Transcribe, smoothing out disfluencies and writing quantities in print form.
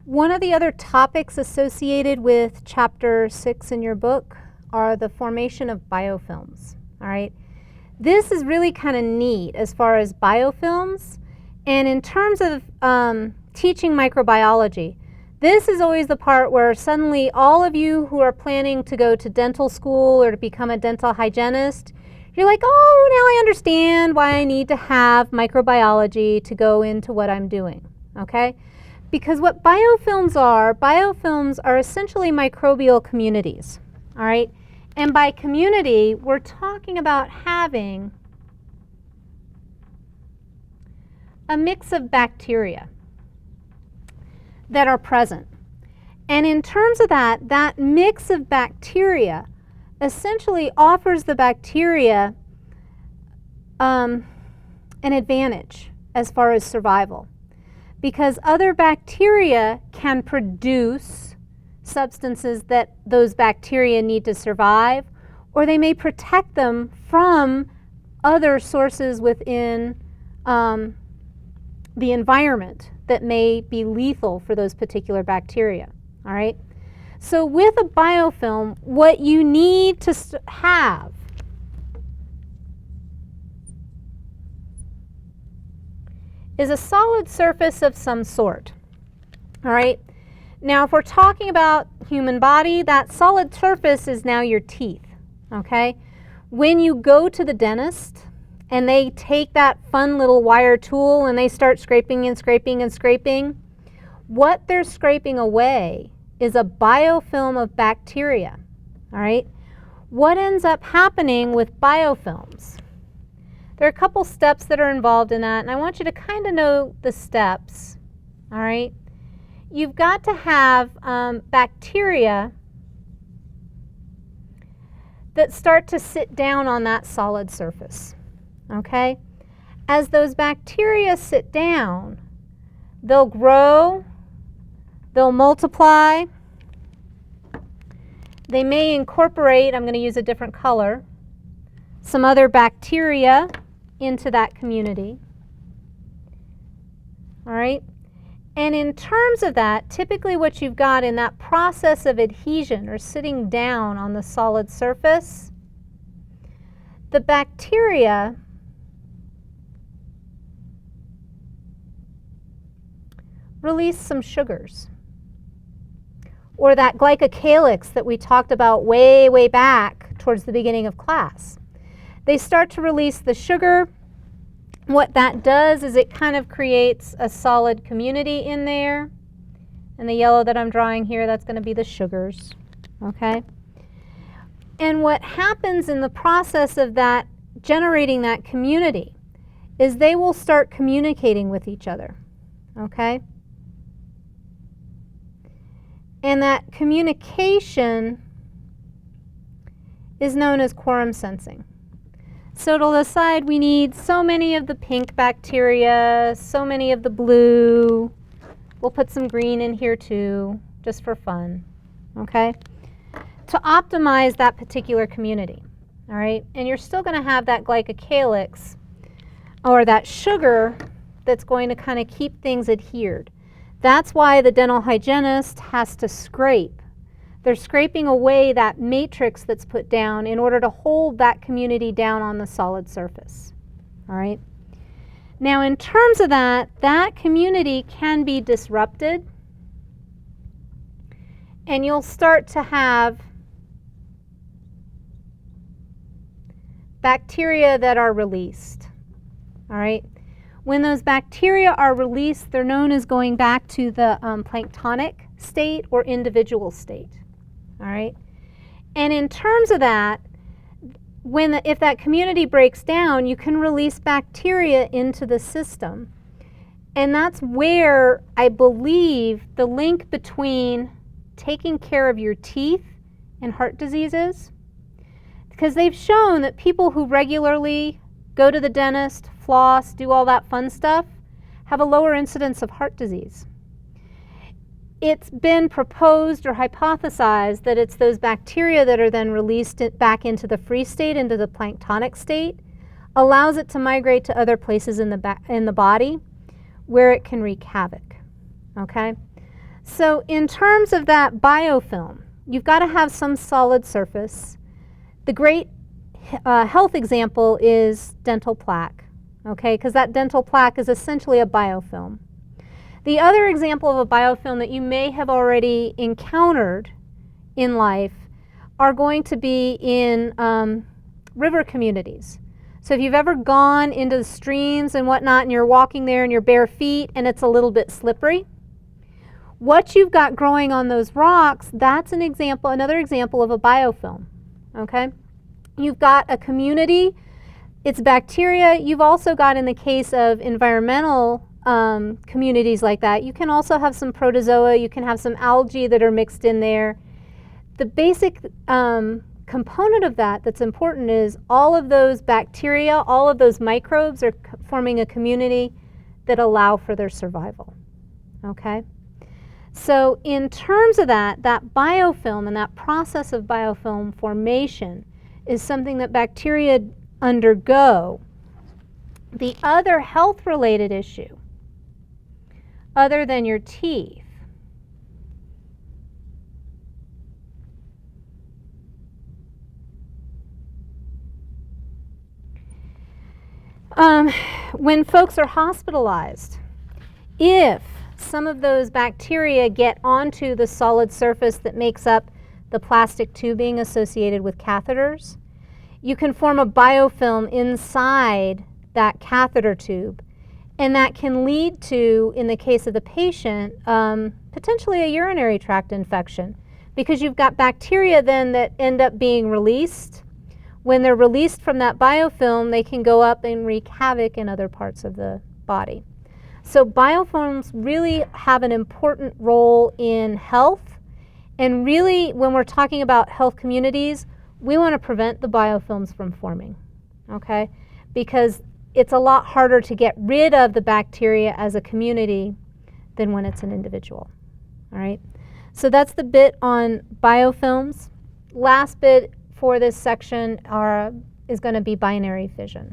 One of the other topics associated with Chapter 6 in your book are the formation of biofilms, all right? This is really kind of neat as far as biofilms, and in terms of teaching microbiology, this is always the part where suddenly all of you who are planning to go to dental school or to become a dental hygienist, you're like, oh, now I understand why I need to have microbiology to go into what I'm doing, okay? Because what biofilms are essentially microbial communities, all right? And by community, we're talking about having a mix of bacteria that are present. And in terms of that, that mix of bacteria essentially offers the bacteria an advantage as far as survival, because other bacteria can produce substances that those bacteria need to survive, or they may protect them from other sources within the environment that may be lethal for those particular bacteria, all right? So with a biofilm, what you need to have is a solid surface of some sort, all right? Now, if we're talking about human body, that solid surface is now your teeth, okay? When you go to the dentist and they take that fun little wire tool and they start scraping and scraping and scraping, what they're scraping away is a biofilm of bacteria, all right? What ends up happening with biofilms? There are a couple steps that are involved in that, and I want you to kind of know the steps, all right? You've got to have bacteria that start to sit down on that solid surface, okay? As those bacteria sit down, they'll grow, they'll multiply, they may incorporate, I'm going to use a different color, some other bacteria into that community, all right? And in terms of that, typically what you've got in that process of adhesion or sitting down on the solid surface, the bacteria release some sugars, or that glycocalyx that we talked about way back towards the beginning of class. They start to release the sugar. What that does is it kind of creates a solid community in there. And the yellow that I'm drawing here, that's going to be the sugars, okay? And what happens in the process of that, generating that community, is they will start communicating with each other, okay? And that communication is known as quorum sensing. So it'll decide we need so many of the pink bacteria, so many of the blue. We'll put some green in here too, just for fun, okay? To optimize that particular community, all right? And you're still going to have that glycocalyx, or that sugar, that's going to kind of keep things adhered. That's why the dental hygienist has to scrape. They're scraping away that matrix that's put down in order to hold that community down on the solid surface, all right? Now, in terms of that, that community can be disrupted, and you'll start to have bacteria that are released, all right? When those bacteria are released, they're known as going back to the planktonic state or individual state, all right? And in terms of that, if that community breaks down, you can release bacteria into the system. And that's where I believe the link between taking care of your teeth and heart disease is. Because they've shown that people who regularly go to the dentist, floss, do all that fun stuff, have a lower incidence of heart disease. It's been proposed or hypothesized that it's those bacteria that are then released back into the free state, into the planktonic state, allows it to migrate to other places in the body where it can wreak havoc, okay? So in terms of that biofilm, you've got to have some solid surface. The great health example is dental plaque, okay, because that dental plaque is essentially a biofilm. The other example of a biofilm that you may have already encountered in life are going to be in river communities. So if you've ever gone into the streams and whatnot and you're walking there in your bare feet and it's a little bit slippery, what you've got growing on those rocks, that's an example, another example of a biofilm, okay? You've got a community, it's bacteria. You've also got, in the case of environmental communities like that, you can also have some protozoa, you can have some algae that are mixed in there. The basic component of that that's important is all of those bacteria, all of those microbes are forming a community that allow for their survival, okay? So in terms of that biofilm and that process of biofilm formation is something that bacteria undergo. The other health-related issue, other than your teeth, when folks are hospitalized, if some of those bacteria get onto the solid surface that makes up the plastic tubing associated with catheters, you can form a biofilm inside that catheter tube, and that can lead to, in the case of the patient, potentially a urinary tract infection, because you've got bacteria then that end up being released. When they're released from that biofilm, they can go up and wreak havoc in other parts of the body. So biofilms really have an important role in health, and really when we're talking about health communities, we want to prevent the biofilms from forming, okay? Because it's a lot harder to get rid of the bacteria as a community than when it's an individual, all right? So that's the bit on biofilms. Last bit for this section is going to be binary fission.